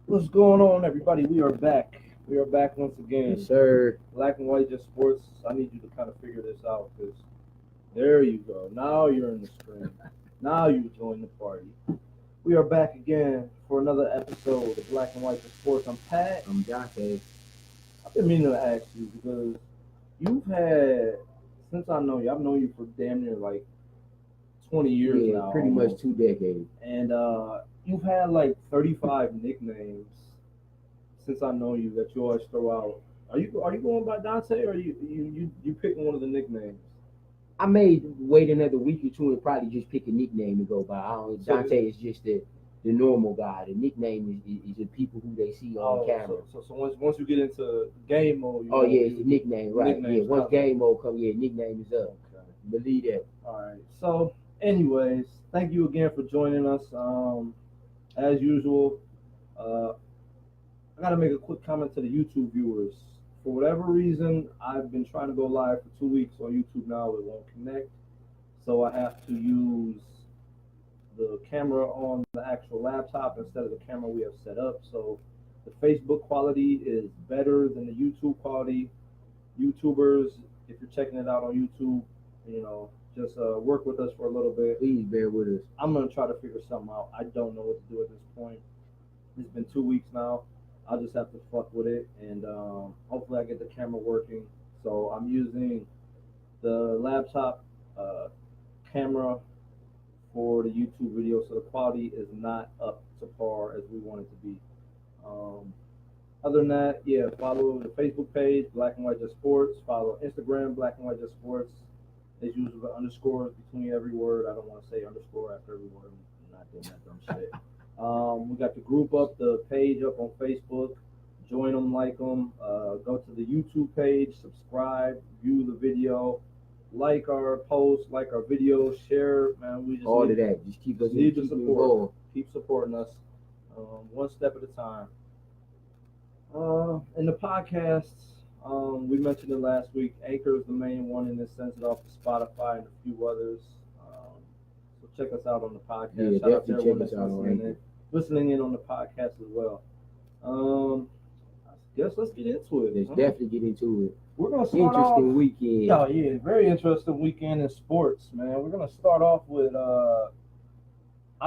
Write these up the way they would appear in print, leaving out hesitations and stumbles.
What's going on, everybody? We are back. We are back once again. Yes, sir. Black and White Just Sports. I need you to kind of figure this out because there you go. Now you're in the screen. Now you join the party. We are back again for another episode of Black and White Just Sports. I'm Pat. I'm Dante. I've been meaning to ask you because you've had, since I know you, I've known you for damn near like 20 years Yeah, now. pretty almost. much 2 decades. And you've had like 35 nicknames since I know you that you always throw out. Are you going by Dante or are you picking one of the nicknames? I may wait another week or two and probably just pick a nickname to go by. I don't, So Dante is just the normal guy. The nickname is the people who they see on camera. So once you get into game mode, Oh yeah, it's the nickname, right? Yeah, nicknames once come. game mode come, yeah, nickname is up. Okay. Believe that. All right. So, anyways, thank you again for joining us. As usual, uh, I gotta make a quick comment to the YouTube viewers. For whatever reason, I've been trying to go live for 2 weeks on YouTube now. It won't connect, so I have to use the camera on the actual laptop instead of the camera we have set up. So the Facebook quality is better than the YouTube quality. YouTubers, if you're checking it out on YouTube, just work with us for a little bit. Please bear with us. I'm gonna try to figure something out. I don't know what to do at this point. It's been 2 weeks now. I'll just have to fuck with it, and hopefully I get the camera working. So I'm using the laptop camera for the YouTube video, so the quality is not up to par as we want it to be. Um, Other than that, yeah, follow the Facebook page, Black and White Just Sports. Follow Instagram, Black and White Just Sports. As usual, the underscores between every word. I don't want to say underscore after every word. I'm not doing that dumb shit. We got the group up, the page up on Facebook. Join them, like them. Go to the YouTube page, subscribe, view the video, like our posts, like our videos, share. Man, we just All need, of that. Just keep us need the keep it support. going. Keep supporting us, one step at a time. In the podcasts, we mentioned it last week. Anchor is the main one, and it sends it off to Spotify and a few others. So check us out on the podcast. Yeah, Shout out to definitely everyone check us that's out on Anchor. listening in on the podcast as well. I guess let's get into it. Let's definitely get into it. We're gonna start Interesting off. weekend. Yeah, very interesting weekend in sports, man. We're gonna start off with I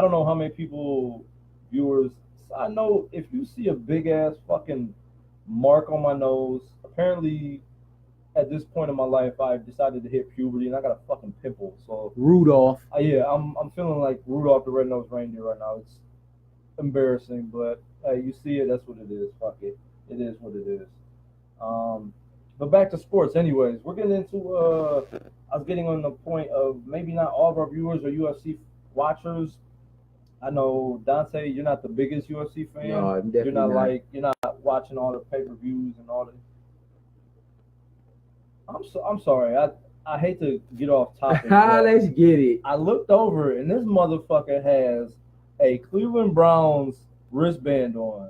don't know how many people viewers. I know if you see a big ass fucking mark on my nose, apparently at this point in my life I've decided to hit puberty and I got a fucking pimple. So Rudolph. yeah, I'm feeling like Rudolph the Red-Nosed Reindeer right now. It's embarrassing, but hey, you see it, that's what it is. Fuck it. It is what it is. Um, but back to sports, anyways. We're getting into. I was getting on the point of maybe not all of our viewers are UFC watchers. I know Dante, you're not the biggest UFC fan. No, I'm definitely not. You're not watching all the pay per views and all the. I'm sorry. I hate to get off topic. Let's get it. I looked over and this motherfucker has a Cleveland Browns wristband on.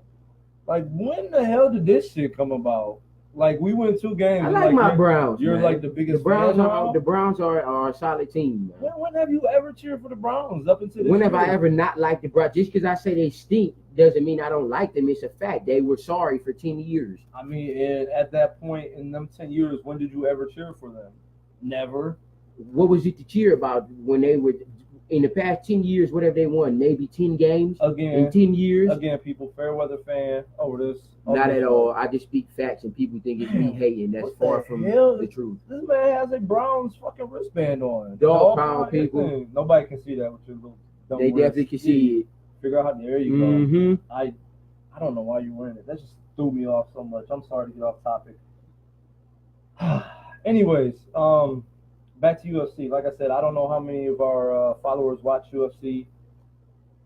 Like, when the hell did this shit come about? Like, we went 2 games. I like my Browns. You're man. like the biggest. The Browns are a solid team, man. When have you ever cheered for the Browns up until this When have year? I ever not liked the Browns? Just because I say they stink doesn't mean I don't like them. It's a fact. They were sorry for 10 years. I mean, and at that point in them 10 years, when did you ever cheer for them? Never. What was it to cheer about when they were in the past 10 years? What have they won? Maybe 10 games Again, in 10 years. Again, people, fair weather fan over this. Not at all. I just speak facts, and people think it's me hating. That's far from the truth. This man has a Browns fucking wristband on. Dog pound people. Nobody can see that with your little. They definitely can see it. Figure out how. There you go. I don't know why you're wearing it. That just threw me off so much. I'm sorry to get off topic. Anyways, back to UFC. Like I said, I don't know how many of our followers watch UFC.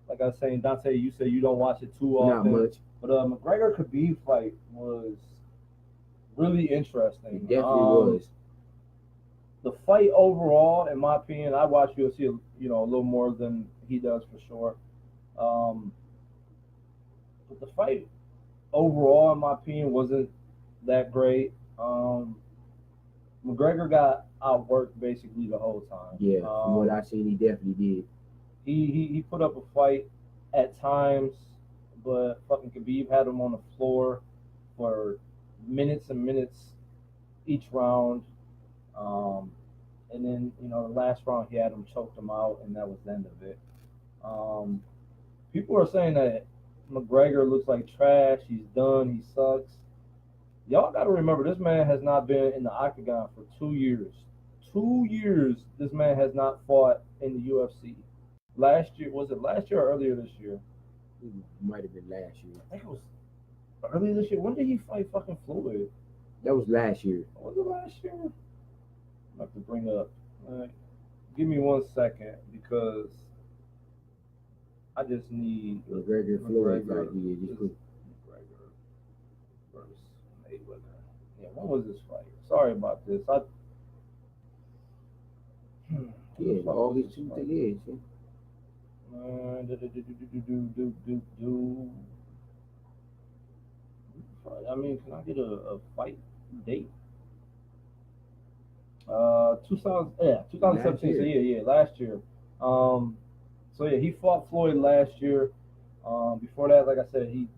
Like I was saying, Dante, you said you don't watch it too often. Not much. But McGregor Khabib fight was really interesting. It definitely was. The fight overall, in my opinion, I watch UFC, a little more than he does for sure. But the fight overall, in my opinion, wasn't that great. McGregor got outworked basically the whole time. Yeah, from what I seen, he definitely did. He put up a fight at times, but fucking Khabib had him on the floor for minutes and minutes each round. Um, and then the last round he had him choked him out, and that was the end of it. Um, People are saying that McGregor looks like trash. He's done. He sucks. Y'all got to remember, this man has not been in the octagon for 2 years. 2 years, this man has not fought in the UFC. Last year, was it last year or earlier this year? It might have been last year. I think it was earlier this year. When did he fight fucking Floyd? That was last year. Was it last year? I have to bring up. Give me 1 second because I just need McGregor Floyd fight. McGregor versus Mayweather. Yeah, when was this fight? Sorry about this. Yeah, August 2 years. I mean, can I get a fight date? 2017. So yeah, last year. So yeah, he fought Floyd last year. Before that, like I said, he's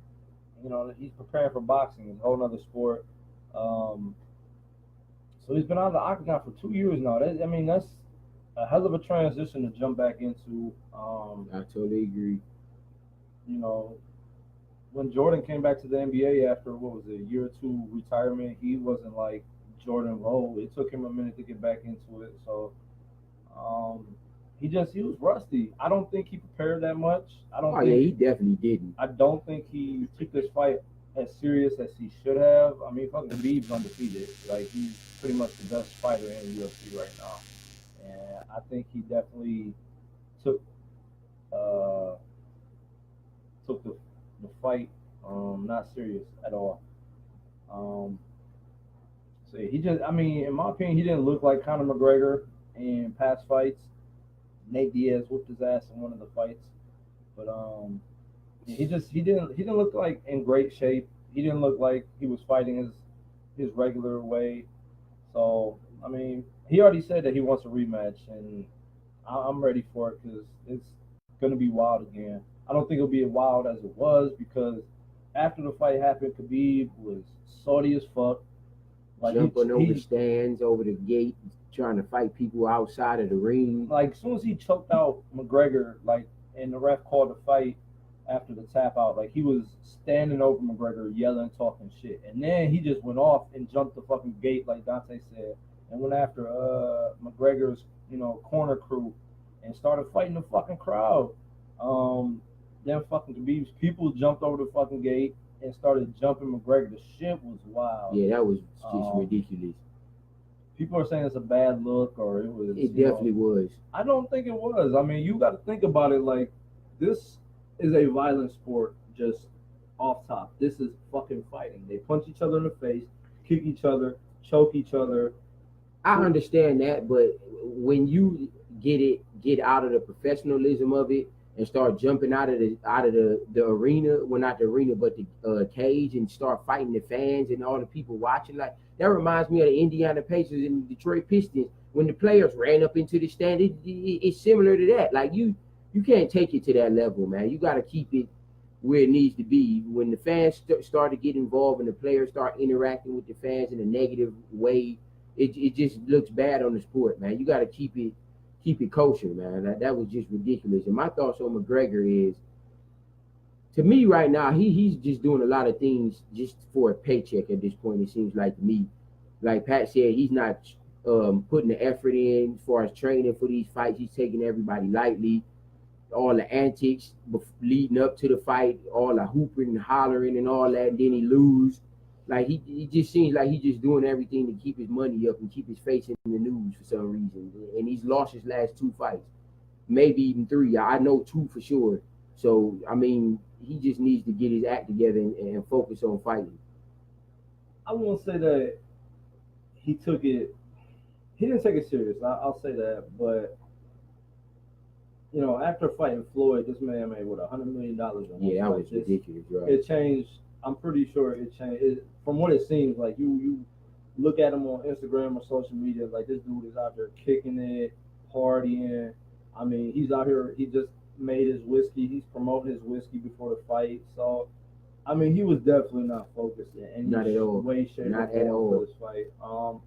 preparing for boxing, it's a whole other sport. So he's been out of the octagon for 2 years now. That's a hell of a transition to jump back into. I totally agree. When Jordan came back to the NBA after what was it, a year or two retirement, he wasn't like Jordan. Oh, it took him a minute to get back into it. So he was rusty. I don't think he prepared that much. He definitely didn't. I don't think he took this fight as serious as he should have. I mean, fucking Khabib's undefeated. Like, he's pretty much the best fighter in the UFC right now. And I think he definitely took the fight not serious at all. So he just, in my opinion, he didn't look like Conor McGregor in past fights. Nate Diaz whooped his ass in one of the fights, but he didn't look like in great shape. He didn't look like he was fighting his regular way. So he already said that he wants a rematch, and I'm ready for it because it's gonna be wild again. I don't think it'll be as wild as it was because after the fight happened, Khabib was salty as fuck. Like jumping over the stands, over the gate, trying to fight people outside of the ring. Like, as soon as he choked out McGregor, and the ref called the fight after the tap out, he was standing over McGregor, yelling, talking shit. And then he just went off and jumped the fucking gate, like Dante said, and went after McGregor's, corner crew and started fighting the fucking crowd. Then fucking Khabib's people jumped over the fucking gate and started jumping McGregor. The shit was wild. Yeah, that was just ridiculous. People are saying it's a bad look, or it was. It definitely was. I don't think it was. You got to think about it like this is a violent sport. Just off top, this is fucking fighting. They punch each other in the face, kick each other, choke each other. I understand that, but when you get out of the professionalism of it and start jumping out of the arena, well, not the arena, but the cage, and start fighting the fans and all the people watching, like that reminds me of the Indiana Pacers and the Detroit Pistons when the players ran up into the stand. It's similar to that. Like you can't take it to that level, man. You got to keep it where it needs to be. When the fans start to get involved and the players start interacting with the fans in a negative way, it just looks bad on the sport, man. You got to keep it kosher, man. That was just ridiculous. And my thoughts on McGregor is, to me right now, he's just doing a lot of things just for a paycheck at this point, it seems like to me. Like Pat said, he's not putting the effort in as far as training for these fights. He's taking everybody lightly. All the antics leading up to the fight, all the hooping and hollering and all that, and then he lose. Like he just seems like he's just doing everything to keep his money up and keep his face in the news for some reason. And he's lost his last 2 fights, maybe even 3. I know 2 for sure. So he just needs to get his act together and focus on fighting. I won't say that he didn't take it serious. I'll say that, but after fighting Floyd, this man made $100 million. Yeah, that was ridiculous, right? It changed. I'm pretty sure it changed. From what it seems like, you look at him on Instagram or social media, like this dude is out there kicking it, partying. He's out here. made his whiskey. He's promoting his whiskey before the fight. So I mean, he was definitely not focused in any Not at all. way, shape, Not or at form all. for this fight.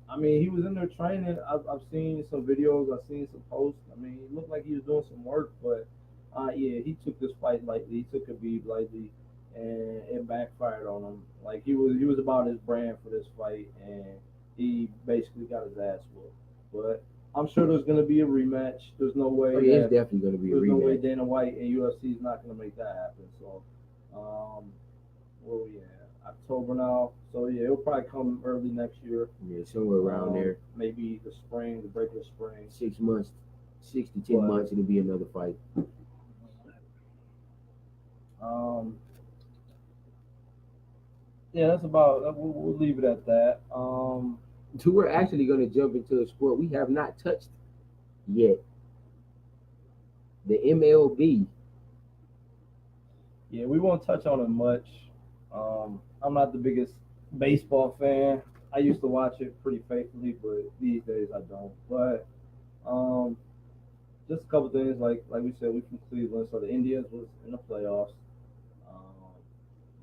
I mean, he was in there training. I've seen some videos. I've seen some posts. I mean, he looked like he was doing some work, but yeah, he took this fight lightly. He took Khabib lightly, and it backfired on him. Like he was about his brand for this fight, and he basically got his ass whooped. But I'm sure there's going to be a rematch. There's no way. Oh, yeah, it's definitely going to be a There's no way rematch. Dana White and UFC is not going to make that happen. So. Where we at? October now. So yeah, it'll probably come early next year. Yeah, somewhere around there. Maybe the spring, the break of the spring. 6 months, 6 to 10 months, it'll be another fight. Yeah, that's about. We'll leave it at that. So we're actually going to jump into a sport we have not touched yet. The MLB. Yeah, we won't touch on it much. I'm not the biggest baseball fan. I used to watch it pretty faithfully, but these days I don't. But just a couple things, like we said, we from Cleveland, so the Indians was in the playoffs. Um,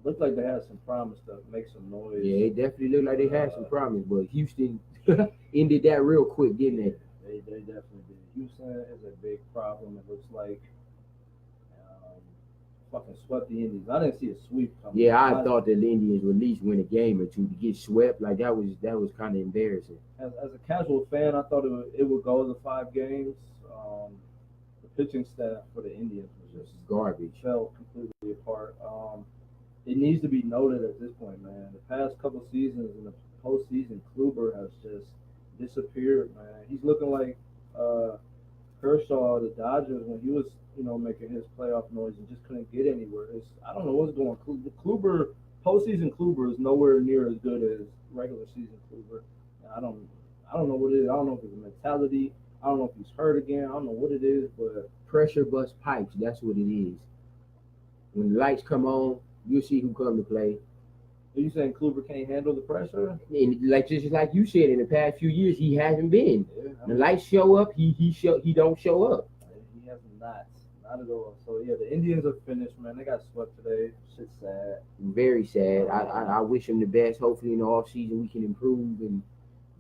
Looked like they had some promise to make some noise. Yeah, it definitely looked like they had some promise, but Houston ended that real quick, didn't they? They definitely did. Houston is a big problem. It looks like um, fucking swept the Indians. I didn't see a sweep coming. Yeah, I thought that the Indians would at least win a game or two. To get swept like that was kind of embarrassing. As a casual fan, I thought it would go to 5 games. The pitching staff for the Indians was just Garbage. fell completely apart. It needs to be noted at this point, man. The past couple seasons in the postseason, Kluber has just disappeared, man. He's looking like Kershaw, the Dodgers, when he was, making his playoff noise and just couldn't get anywhere. I don't know what's going on. Kluber, postseason Kluber is nowhere near as good as regular season Kluber. I don't know what it is. I don't know if it's a mentality. I don't know if he's hurt again. I don't know what it is, but pressure bust pipes. That's what it is. When the lights come on, you'll see who come to play. Are you saying Kluber can't handle the pressure? And just like you said, in the past few years, he hasn't been. Yeah, the lights show up, he don't show up. He has not at all. So yeah, the Indians are finished, man. They got swept today. Shit's sad. Very sad. I wish him the best. Hopefully in the off season we can improve and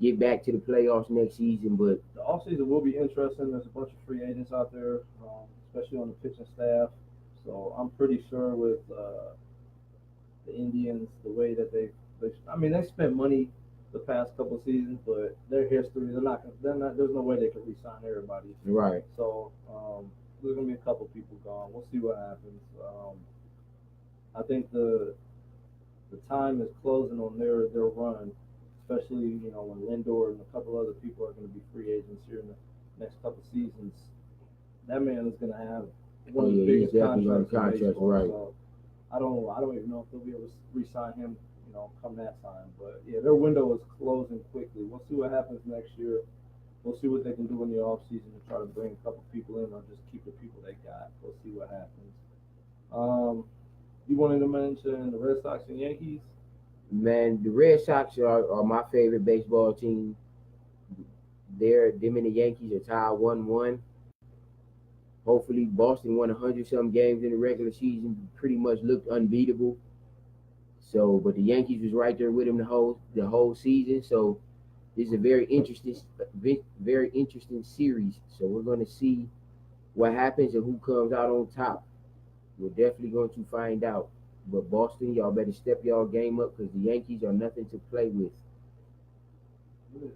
get back to the playoffs next season. But the off season will be interesting. There's a bunch of free agents out there, especially on the pitching staff. So I'm pretty sure with the Indians, the way that they spent money the past couple seasons, but their history, they're not. There's no way they can re-sign everybody. Right. So there's gonna be a couple people gone. We'll see what happens. I think the time is closing on their run, especially when Lindor and a couple other people are going to be free agents here in the next couple seasons. That man is going to have one of the biggest contracts in baseball. Right. So I don't even know if they'll be able to re-sign him, come that time. But yeah, their window is closing quickly. We'll see what happens next year. We'll see what they can do in the off season to try to bring a couple people in or just keep the people they got. We'll see what happens. You wanted to mention the Red Sox and Yankees? Man, the Red Sox are my favorite baseball team. Them and the Yankees are tied 1-1. Hopefully, Boston won 100-some games in the regular season. Pretty much looked unbeatable. So, but the Yankees was right there with them the whole season. So, this is a very interesting series. So, we're going to see what happens and who comes out on top. We're definitely going to find out. But Boston, y'all better step y'all game up because the Yankees are nothing to play with.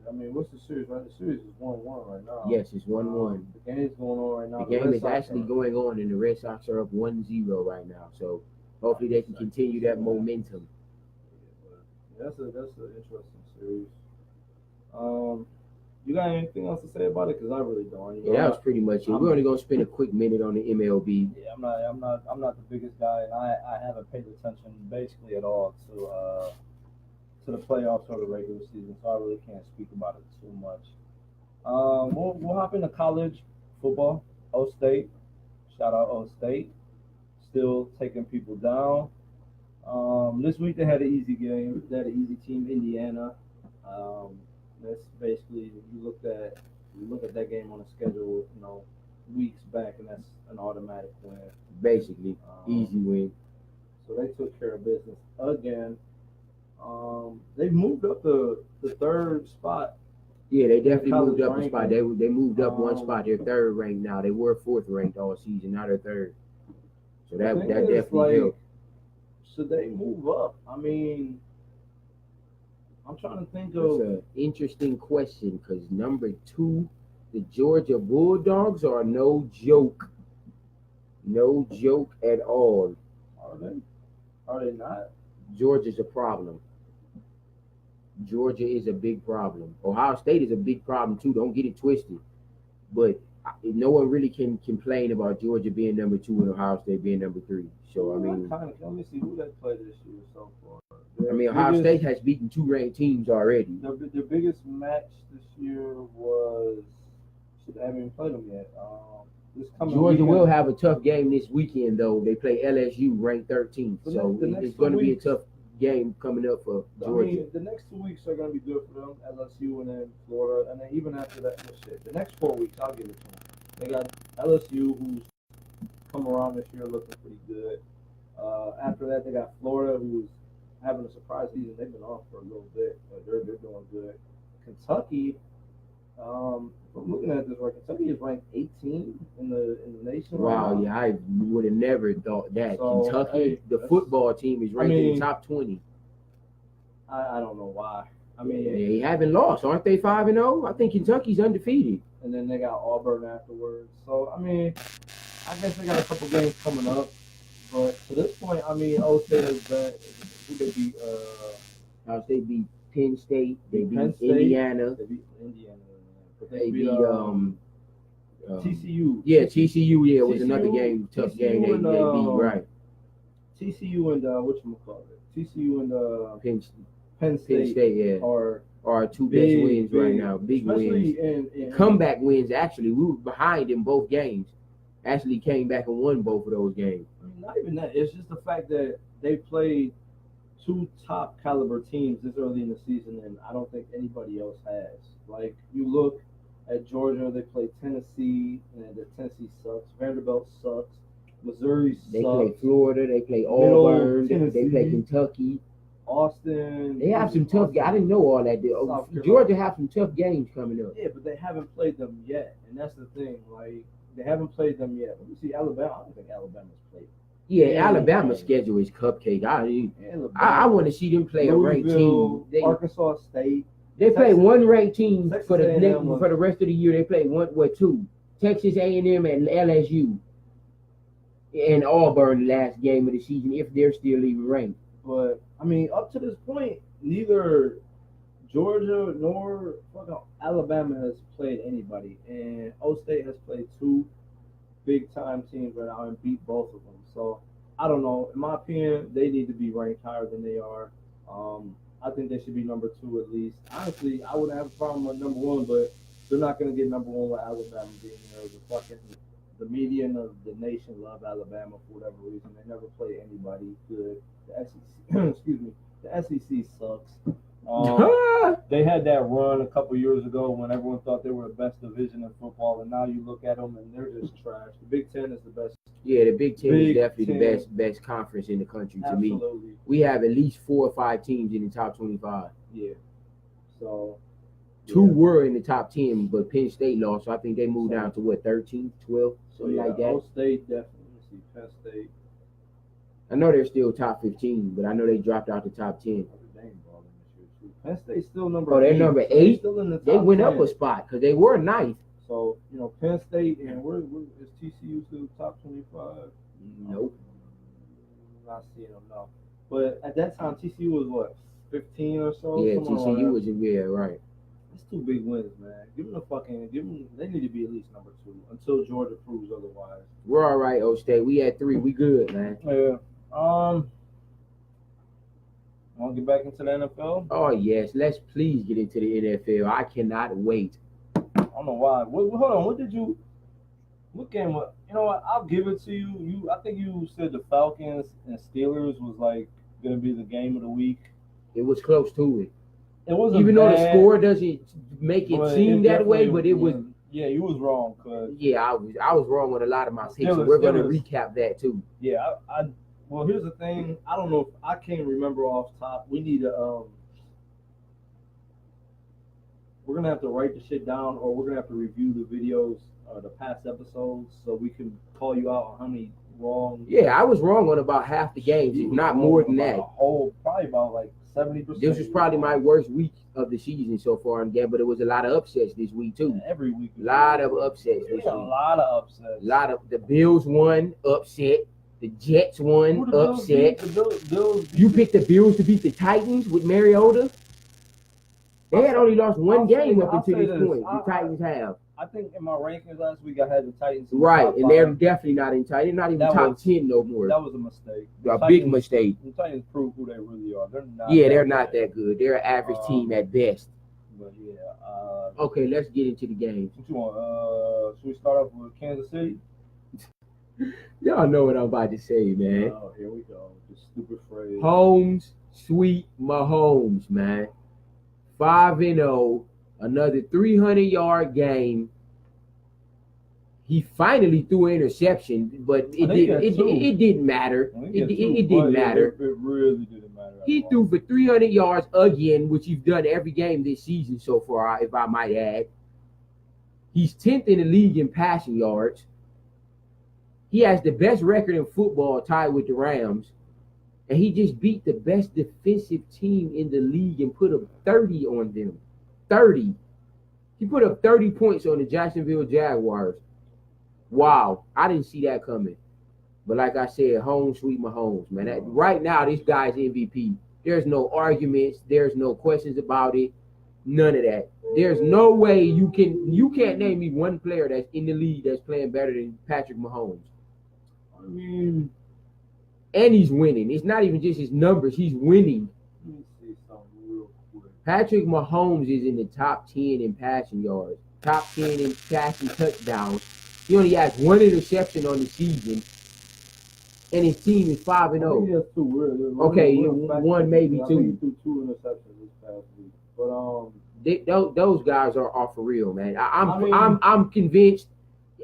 I mean, what's the series, right? The series is 1-1 right now. Yes, it's 1-1. The game's going on right now. The game is actually going on, and the Red Sox are up 1-0 right now. So hopefully they can continue that momentum. Yeah, that's an interesting series. You got anything else to say about it? Because I really don't. Yeah, that was pretty much it. We're only gonna spend a quick minute on the MLB. Yeah, I'm not the biggest guy, and I haven't paid attention basically at all to the playoffs or the regular season, so I really can't speak about it too much. We'll hop into college football. O State, shout out O State, still taking people down. This week they had an easy game. They had an easy team, Indiana. That's basically you look at that game on the schedule. weeks back, and that's an automatic win. Basically, easy win. So they took care of business again. They moved up the third spot. Yeah, they definitely moved up ranking. a spot. They moved up one spot. They're third ranked now. They were fourth ranked all season. Now they're third. So that definitely helped. Should they move up? I mean, I'm trying to think That's of. an interesting question because number 2, the Georgia Bulldogs are no joke. No joke at all. Are they? Are they not? Georgia's a problem. Georgia is a big problem. Ohio State is a big problem too. Don't get it twisted. But no one really can complain about Georgia being number 2 and Ohio State being number 3. So, I mean, let me see who they played this year so far. Ohio State has beaten 2 ranked teams already. The biggest match this year was. They haven't even played them yet. Georgia will have a tough game this weekend, though. They play LSU, ranked 13th. So it's going to be a tough game coming up for Georgia. I mean, the next 2 weeks are going to be good for them, LSU and then Florida. And then even after that, the next 4 weeks, I'll give it to them. They got LSU, who's come around this year looking pretty good. After that, they got Florida, who's having a surprise season. They've been off for a little bit, but they're doing good. Kentucky, I'm looking at this right. Kentucky is ranked 18 in the nation. Wow, right yeah, I would have never thought that. So, Kentucky, the football team is ranked in the top 20. I don't know why. I mean, they haven't lost, aren't they 5-0? I think Kentucky's undefeated. And then they got Auburn afterwards. So I mean, I guess they got a couple games coming up. But to this point, I mean, O State has been. Who they beat? Ohio State beat Penn State. They beat Penn State, Indiana. They beat Indiana. But They beat TCU. Yeah, TCU. Yeah, it was TCU, another game, tough game. They beat right. TCU and whatchamacallit? TCU and Penn State, yeah, are 2 best wins right now. Big wins. In comeback wins. Actually, we were behind in both games. Actually, came back and won both of those games. I mean, not even that. It's just the fact that they played 2 top caliber teams this early in the season, and I don't think anybody else has. Like, you look at Georgia, they play Tennessee, and the Tennessee sucks. Vanderbilt sucks. Missouri sucks. They play Florida. They play Auburn. They play Kentucky. Austin. They have some tough games. I didn't know all that. Georgia have some tough games coming up. Yeah, but they haven't played them yet, and that's the thing. Like, they haven't played them yet. Let me see Alabama. I don't think Alabama's played. Yeah, Alabama's schedule is cupcake. I want to see them play a ranked team. Arkansas State. They play one ranked team for the rest of the year. They play 2. Texas A&M and LSU, and Auburn the last game of the season if they're still even ranked. But I mean, up to this point, neither Georgia nor Alabama has played anybody, and O State has played 2 big time teams right now and beat both of them. So I don't know. In my opinion, they need to be ranked higher than they are. I think they should be number 2 at least. Honestly, I wouldn't have a problem with number 1, but they're not going to get number 1 with Alabama being there. The median of the nation love Alabama for whatever reason. They never play anybody good. The SEC, excuse me, the SEC sucks. They had that run a couple years ago when everyone thought they were the best division in football, and now you look at them and they're just trash. The Big Ten is the best. Yeah, the Big Ten is definitely the best conference in the country to me. We have at least 4 or 5 teams in the top 25. Yeah. So 2 were in the top 10, but Penn State lost, so I think they moved down to 13, 12, something like that. O State definitely. Let's see, Penn State. I know they're still top 15, but I know they dropped out the top 10. Penn State's still number 8. They're number 8. Still in the top they went 10. up a spot because they were 9th. So, Penn State, and where is TCU still top 25? Nope. Not seeing them, no. But at that time, TCU was what, 15 or so? Yeah, TCU was right. That's 2 big wins, man. They need to be at least number 2 until Georgia proves otherwise. We're all right, O State. We at 3. We good, man. Yeah. Want to get back into the NFL? Oh, yes. Let's please get into the NFL. I cannot wait. I don't know why. Hold on. What game? You know what? I'll give it to you. I think you said the Falcons and Steelers was like going to be the game of the week. It was close to it. It wasn't even bad, though the score doesn't make it seem that way, but it was Yeah, you was wrong, cause Yeah, I was wrong on a lot of my picks. So Steelers- we're gonna Steelers- recap that too. yeah, well, here's the thing. I don't know if I can't remember off top. We need to we're gonna have to write the shit down, or we're gonna have to review the videos, the past episodes, so we can call you out on how many wrong. Yeah, I was wrong on about half the games, if not more than that. Probably about like 70%. This was probably my worst week of the season so far in game, but it was a lot of upsets this week too. Every week. A lot of upsets this week. A lot of upsets. A lot of the Bills won, upset. The Jets won, Who the Bills upset. beat? The Bills beat You picked the Bills to beat the Titans with Mariota. They had only lost one game up until this point. The Titans have. I think in my rankings last week, I had the Titans. Right, and they're definitely not in Titans. They're not even top 10 no more. That was a mistake. A big mistake. The Titans prove who they really are. They're not. Yeah, they're not that good. They're an average team at best. But yeah. Okay, let's get into the games. What you want? Should we start off with Kansas City? Y'all know what I'm about to say, man. Oh, here we go. The stupid phrase. Holmes, sweet Mahomes, man. 5-0, another 300-yard game. He finally threw an interception, but it didn't matter. It didn't matter. It really didn't matter. He threw for 300 yards again, which he's done every game this season so far, if I might add. He's 10th in the league in passing yards. He has the best record in football, tied with the Rams. And he just beat the best defensive team in the league and put up 30 on them. 30. He put up 30 points on the Jacksonville Jaguars. Wow. I didn't see that coming. But like I said, home sweet Mahomes, man. Right now, this guy's MVP. There's no arguments. There's no questions about it. None of that. There's no way you can't name me one player that's in the league that's playing better than Patrick Mahomes. I mean, and he's winning. It's not even just his numbers. He's winning. let me see something real quick. Patrick Mahomes is in the top 10 in passing yards, top 10 in passing touchdowns. He only has one interception on the season, and his team is 5-0. He has two. Okay, one maybe I two. think he threw 2 interceptions this past week. But Those guys are for real, man. I'm convinced.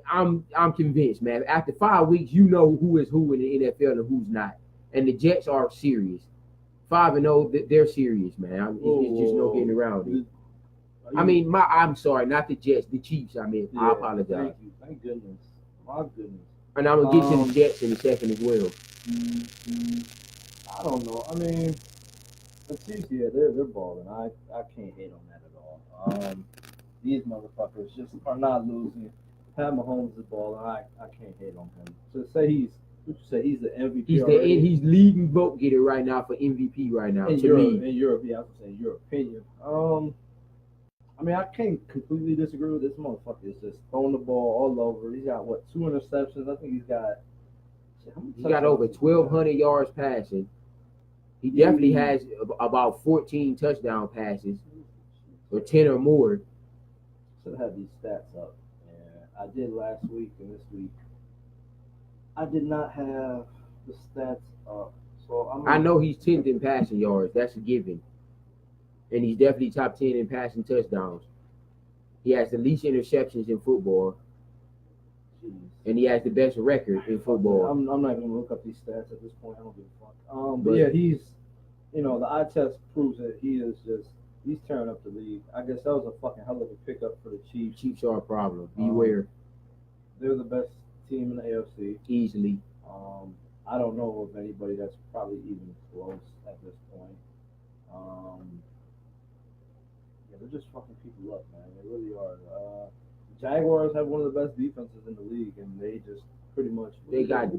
I'm convinced, man. After 5 weeks, you know who is who in the NFL and who's not. And the Jets are serious. 5-0, they're serious, man. It's just no getting around it. I'm sorry, not the Jets, the Chiefs. I apologize. Thank you. Thank goodness. My goodness. And I'm gonna get to the Jets in a second as well. I don't know. I mean, the Chiefs, yeah, they're balling. I can't hate on that at all. These motherfuckers just are not losing. Pat Mahomes is balling. I can't hate on him. So he's the MVP. He's leading vote getter right now for MVP right now. In Europe, yeah, I was saying your opinion. I mean, I can't completely disagree with this motherfucker. It's just throwing the ball all over. He's got 2 interceptions. I think he's got over 1,200 yards passing. He definitely has about 14 touchdown passes, or 10 or more. Should have these stats up. I did last week and this week. I did not have the stats up. So I know he's 10th in passing yards. That's a given. And he's definitely top 10 in passing touchdowns. He has the least interceptions in football. Jeez. And he has the best record in football. I'm not even going to look up these stats at this point. I don't give a fuck. But yeah, he's, the eye test proves that he's tearing up the league. I guess that was a fucking hell of a pickup for the Chiefs. Chiefs are a problem. Beware. They're the best team in the AFC. Easily. I don't know of anybody that's probably even close at this point. Yeah, they're just fucking people up, man. They really are. Jaguars have one of the best defenses in the league, and they just pretty much they got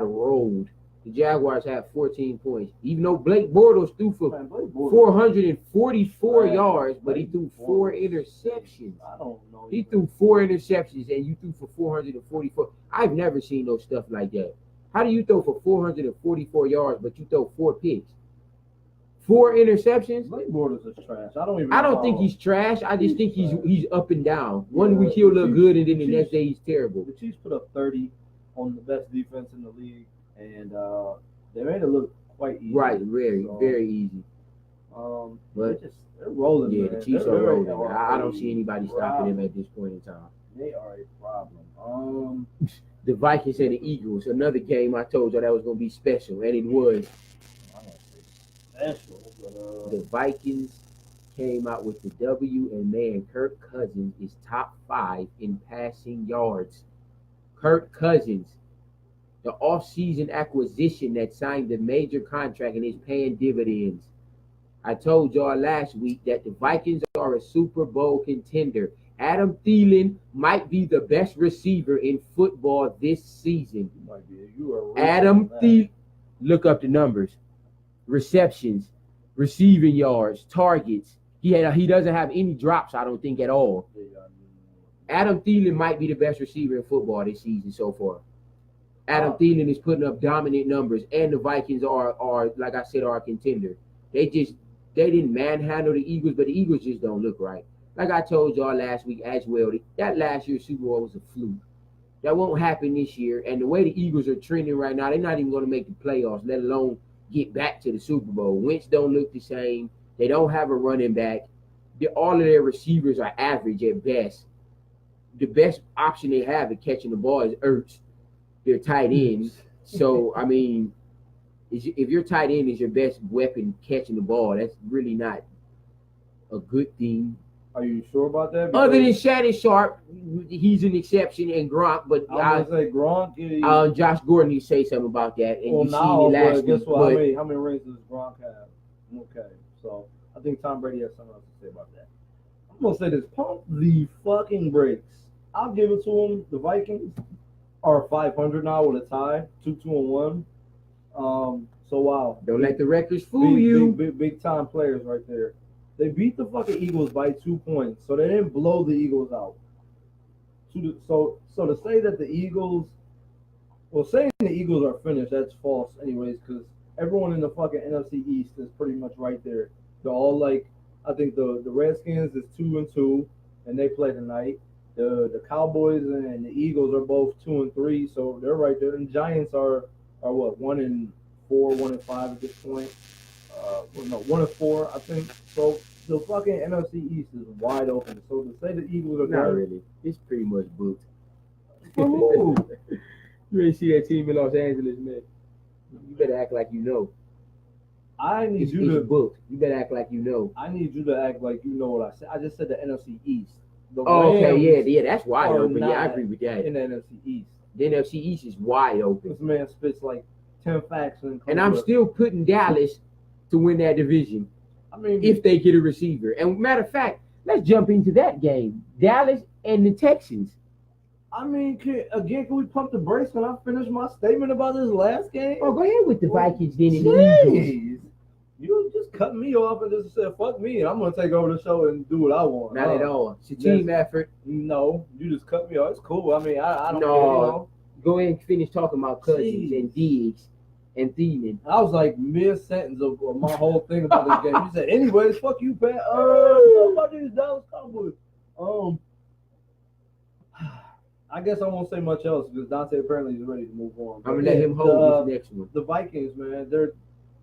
rolled. The Jaguars have 14 points. Even though Blake Bortles threw for 444 yards, but he threw 4 interceptions. I don't know. He threw 4 interceptions, and you threw for 444. I've never seen no stuff like that. How do you throw for 444 yards, but you throw 4 picks? 4 interceptions? Blake Bortles is trash. I don't think he's trash. I just think he's up and down. One week he'll look good, and then the next day he's terrible. The Chiefs put up 30 on the best defense in the league, and they made it look quite easy. Right, very easy. But they're rolling. yeah, Man. the Chiefs They're are rolling. are I don't see anybody stopping them problem. at this point in time. They are a problem. The Vikings and the Eagles, another game I told you that was going to be special, and it was. I'm gonna say special, but The Vikings came out with the W, and man, Kirk Cousins is top 5 in passing yards. Kirk Cousins, the offseason acquisition that signed the major contract and is paying dividends. I told y'all last week that the Vikings are a Super Bowl contender. Adam Thielen might be the best receiver in football this season. you are Adam Thielen, look up the numbers. Receptions, receiving yards, targets. He doesn't have any drops, I don't think, at all. Adam Thielen might be the best receiver in football this season so far. Adam Thielen is putting up dominant numbers, and the Vikings are like I said, are a contender. They didn't manhandle the Eagles, but the Eagles just don't look right. Like I told y'all last week as well, that last year's Super Bowl was a fluke. That won't happen this year. And the way the Eagles are trending right now, they're not even going to make the playoffs, let alone get back to the Super Bowl. Wentz don't look the same. They don't have a running back. All of their receivers are average at best. The best option they have at catching the ball is Ertz, their tight ends. So, I mean, if your tight end is your best weapon catching the ball, that's really not a good thing. Are you sure about that? Other than Shannon Sharp, he's an exception, and Gronk. But I was gonna say Gronk. Josh Gordon, you say something about that, and well, you seen it last guess week. what? But How many rings does Gronk have? Okay, so I think Tom Brady has something else to say about that. I'm gonna say this: pump the fucking brakes. I'll give it to them. The Vikings are 500 now with a tie, 2-2-1. So wow. Don't let the records fool you. Big time players right there. They beat the fucking Eagles by 2 points, so they didn't blow the Eagles out. So to say that the Eagles, saying the Eagles are finished, that's false anyways, because everyone in the fucking NFC East is pretty much right there. They're all like, I think the Redskins is 2-2, and they play tonight. The Cowboys and the Eagles are both 2-3, so they're right there. And Giants are what, 1-4, 1-5 at this point. 1-4, I think. So the fucking NFC East is wide open. So to say the Eagles are not really, it's pretty much booked. For who? You ain't see that team in Los Angeles, man. You better act like you know. I need it's you to booked. You better act like you know. I need you to act like you know what I said. I just said the NFC East. Okay, yeah, that's wide open. Yeah, I agree with that. In the NFC East, the NFC East is wide open. This man spits like 10 facts, and I'm still putting Dallas to win that division. I mean, if they get a receiver. And matter of fact, let's jump into that game. Dallas and the Texans. I mean, can we pump the brakes when I finish my statement about this last game? Oh, go ahead with the Vikings then and the Eagles. You just cut me off and just said, fuck me, and I'm going to take over the show and do what I want. Not at all. It's a team effort. No, you just cut me off. It's cool. I mean, I don't care. Go ahead and finish talking about Cousins and Diggs and Thielen. I was like mid-sentence of my whole thing about this game. You said, anyways, fuck you, Pat. Talk about these Dallas Cowboys. I guess I won't say much else because Dante apparently is ready to move on. I'm going to let him hold this next one. The Vikings, man, they're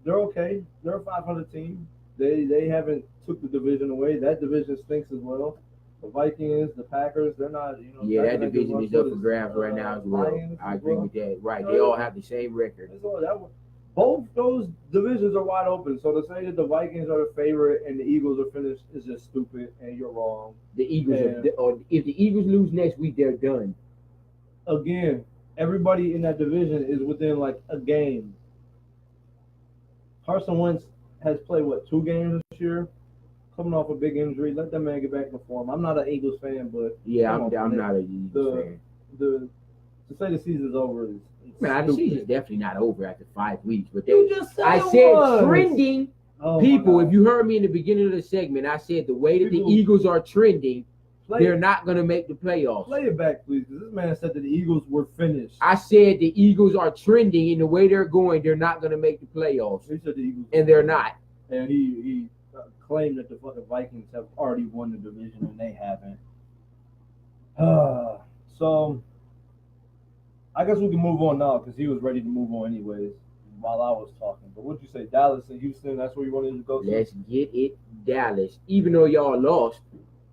okay. They're a 500 team. They haven't took the division away. That division stinks as well. The Vikings, the Packers, they're not, Yeah, that division is up for grabs right now as well. I agree with that. Right, they all have the same record. Both those divisions are wide open. So to say that the Vikings are the favorite and the Eagles are finished is just stupid, and you're wrong. The Eagles, if the Eagles lose next week, they're done. Again, everybody in that division is within like a game. Carson Wentz has played, 2 games this year? Coming off a big injury. Let that man get back in the form. I'm not an Eagles fan, but... Yeah, I'm not an Eagles fan. To say the season's over is... the season's definitely not over after 5 weeks. But you just said I said trending. People, if you heard me in the beginning of the segment, I said the way that the Eagles are trending, they're not going to make the playoffs. Play it back, please, because this man said that the Eagles were finished. I said the Eagles are trending in the way they're going. They're not going to make the playoffs. He said the Eagles, and they're not. And he claimed that the fucking Vikings have already won the division, and they haven't. So I guess we can move on now because he was ready to move on anyways. while I was talking. But what'd you say, Dallas and Houston? That's where you wanted to go to? Let's get it, Dallas. Even though y'all lost,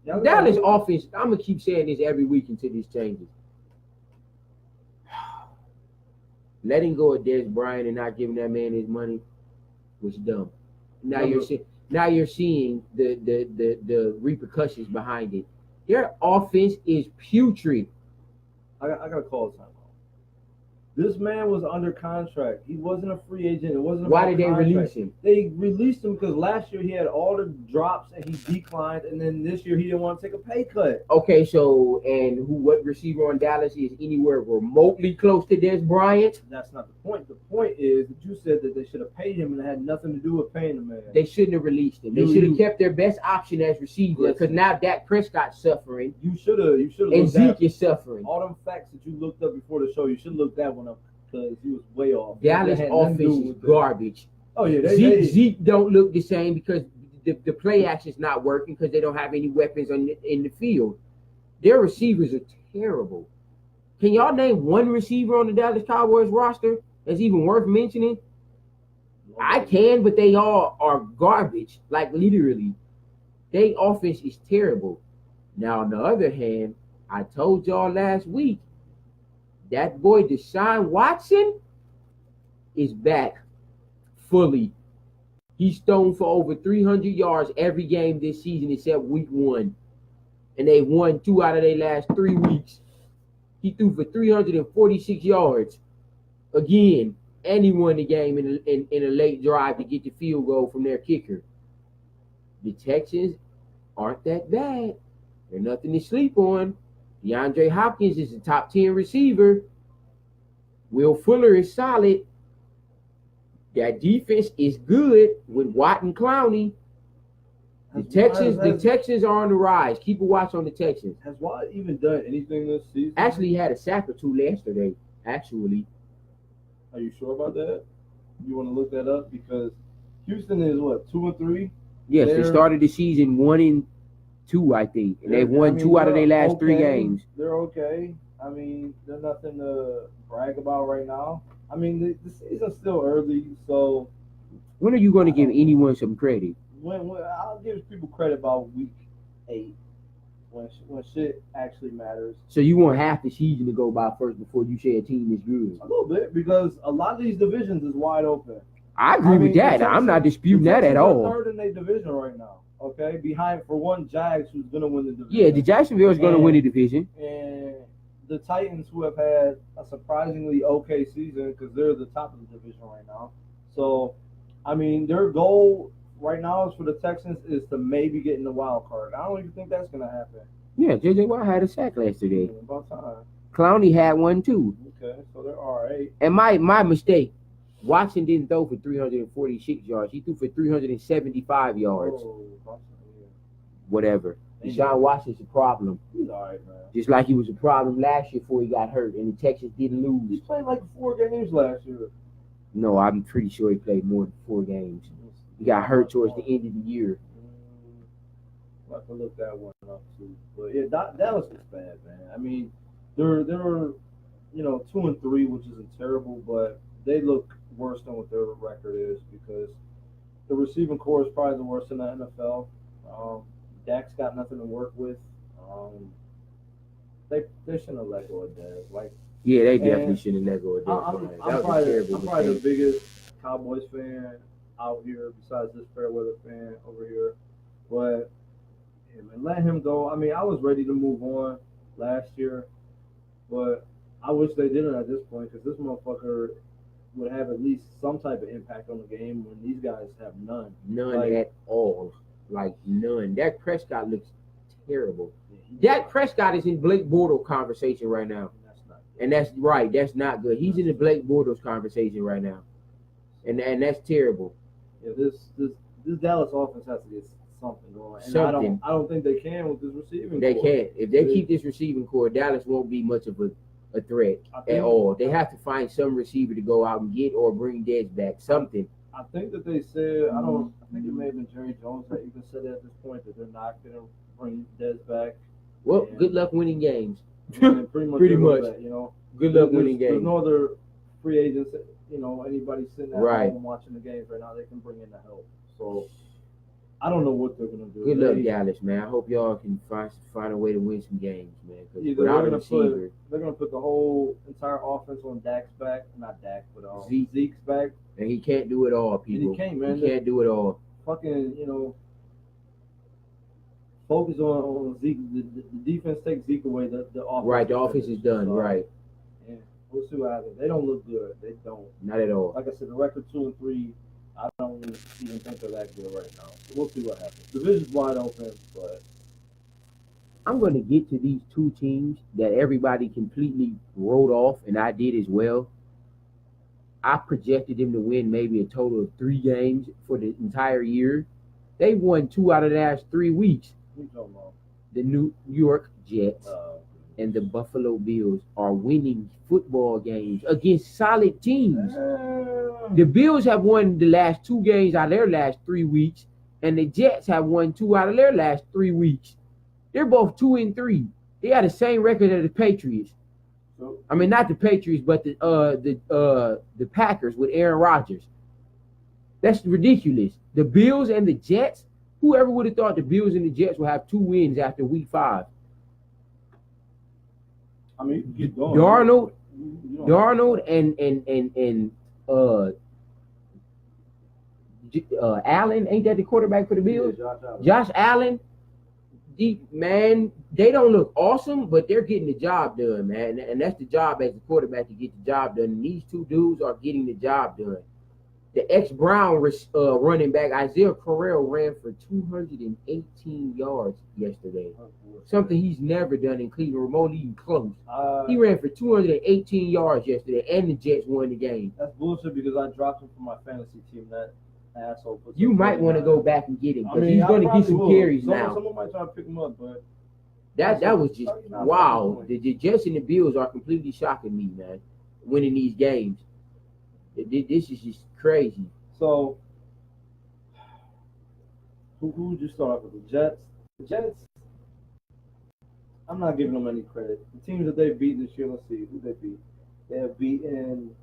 Yeah, Dallas offense. I'm gonna keep saying this every week until this changes. Letting go of Des Bryant and not giving that man his money was dumb. Now you're seeing the repercussions behind it. Their offense is putrid. I gotta call time out. This man was under contract. He wasn't a free agent. It wasn't. Why did they release him? They released him because last year he had all the drops and he declined, and then this year he didn't want to take a pay cut. Okay, so what receiver on Dallas is anywhere remotely close to Des Bryant? That's not the point. The point is that you said that they should have paid him, and it had nothing to do with paying the man. They shouldn't have released him. They should have kept their best option as receiver because now Dak Prescott's suffering. You should have. And Zeke is suffering. All them facts that you looked up before the show, you should look that one up because he was way off. Dallas offense is garbage. Oh yeah, Zeke don't look the same because the play action's not working because they don't have any weapons in the field. Their receivers are terrible. Can y'all name one receiver on the Dallas Cowboys roster that's even worth mentioning? I can, but they all are garbage. Like literally, their offense is terrible. Now on the other hand, I told y'all last week that boy Deshaun Watson is back fully. He's thrown for over 300 yards every game this season except week 1. And they won 2 out of their last 3 weeks. He threw for 346 yards again, and he won the game in a late drive to get the field goal from their kicker. The Texans aren't that bad. They're nothing to sleep on. DeAndre Hopkins is a top 10 receiver. Will Fuller is solid. That defense is good with Watt and Clowney. The Texans are on the rise. Keep a watch on the Texans. Has Watt even done anything this season? Actually, he had a sack or 2 yesterday. Actually. Are you sure about that? You want to look that up? Because Houston is what, 2-3? Yes, they started the season 1-2, I think. And they've won 2 out of their last 3 games. They're okay. I mean, they're nothing to brag about right now. I mean, the season's still early, so. When are you going to give anyone some credit? When I'll give people credit about week 8, when shit actually matters. So you want half the season to go by first before you say a team is good? A little bit, because a lot of these divisions is wide open. I agree with that. I'm not disputing that at all. Third in their division right now. Okay, behind for one Jags, who's gonna win the division. Yeah, the Jacksonville is gonna win the division. And the Titans, who have had a surprisingly okay season, because they're the top of the division right now. So, I mean, their goal right now is for the Texans is to maybe get in the wild card. I don't even think that's gonna happen. Yeah, JJ Watt had a sack last today. About time. Clowney had one too. Okay, so they're all right. And my mistake. Watson didn't throw for 346 yards. He threw for 375 yards. Oh, yeah. Whatever. Deshaun Watson's a problem. He's all right, man. Just like he was a problem last year before he got hurt, and the Texans didn't He lose. played like 4 games last year. No, I'm pretty sure he played more than 4 games. He got hurt towards the end of the year. I have to look that one up too. But yeah, Dallas is bad, man. I mean, they're 2-3, which isn't terrible, but they look worse than what their record is because the receiving core is probably the worst in the NFL. Dak's got nothing to work with. They shouldn't have let go of Dak. Yeah, they definitely shouldn't have let go of Dak. I'm probably the biggest Cowboys fan out here besides this Fairweather fan over here. But yeah, man, let him go. I mean, I was ready to move on last year, but I wish they didn't at this point because this motherfucker would have at least some type of impact on the game when these guys have none. None at all. Like none. Dak Prescott looks terrible. Dak Prescott is in Blake Bortles conversation right now. That's not good. And that's right. That's not good. He's in the Blake Bortles conversation right now. And that's terrible. Yeah, this Dallas offense has to get something going. And Something. I don't think they can with this receiving They core. can't. If they keep this receiving core, Dallas won't be much of a threat at all. They have to find some receiver to go out and get or bring Dez back. Something. I think that they said, I think it may have been Jerry Jones that even said it at this point that they're not going to bring Dez back. Well, And good luck winning games. pretty much. Pretty much. That, Good luck winning There's games. no other free agents. anybody sitting at Right. home watching the games right now, they can bring in the help. So I don't know what they're gonna do. Good luck, Dallas, man. I hope y'all can find a way to win some games, man. Because Either without a receiver, they're gonna put the whole entire offense on Dak's back, not Dak, but Zeke's back, and he can't do it all, people. And he can't, man. He can't do it all. Fucking, focus on Zeke. The defense takes Zeke away. The offense. Right, the offense is done. Right. Yeah, we'll see what happens. They don't look good. They don't. Not at all. Like I said, the record 2-3. I don't even think they're that good right now. So we'll see what happens. Division's wide open, but I'm going to get to these two teams that everybody completely wrote off, and I did as well. I projected them to win maybe a total of 3 games for the entire year. They won 2 out of the last 3 weeks. The New York Jets and the Buffalo Bills are winning football games against solid teams. The Bills have won the last 2 games out of their last 3 weeks, and the Jets have won 2 out of their last 3 weeks. They're both 2-3. They have the same record as the Patriots. I mean, not the Patriots, but the Packers with Aaron Rodgers. That's ridiculous. The Bills and the Jets. Whoever would have thought the Bills and the Jets would have 2 wins after week 5? I mean, keep going. Darnold and Allen, ain't that the quarterback for the Bills? Yeah, Josh Allen. Man, they don't look awesome, but they're getting the job done, man. And that's the job as a quarterback, to get the job done. And these 2 dudes are getting the job done. The ex-Brown running back, Isaiah Correll, ran for 218 yards yesterday. Something he's never done in Cleveland, remotely even close. He ran for 218 yards yesterday, and the Jets won the game. That's bullshit because I dropped him from my fantasy team. That asshole. You might want to go back and get him, because he's going to get some carries now. Someone might try to pick him up, but that was just wow. The Jets and the Bills are completely shocking me, man. Winning these games, this is just crazy. So, who would you start with? The Jets. The Jets. I'm not giving them any credit. The teams that they've beaten this year. Let's see who they beat. They have beaten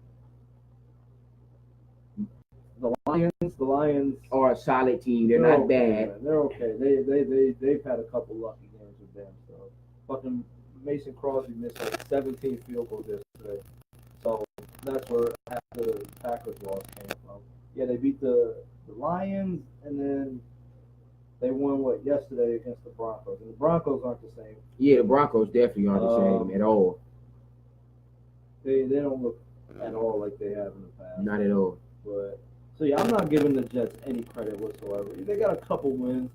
the Lions. The Lions are a solid team. They're not okay, bad. Man. They're okay. They've had a couple lucky games with them. So fucking Mason Crosby missed like 17 field goals yesterday. So that's where half the Packers loss came from. Yeah, they beat the Lions, and then they won yesterday against the Broncos. And the Broncos aren't the same. Yeah, the Broncos definitely aren't the same at all. They don't look at all like they have in the past. Not at all. But so yeah, I'm not giving the Jets any credit whatsoever. They got a couple wins.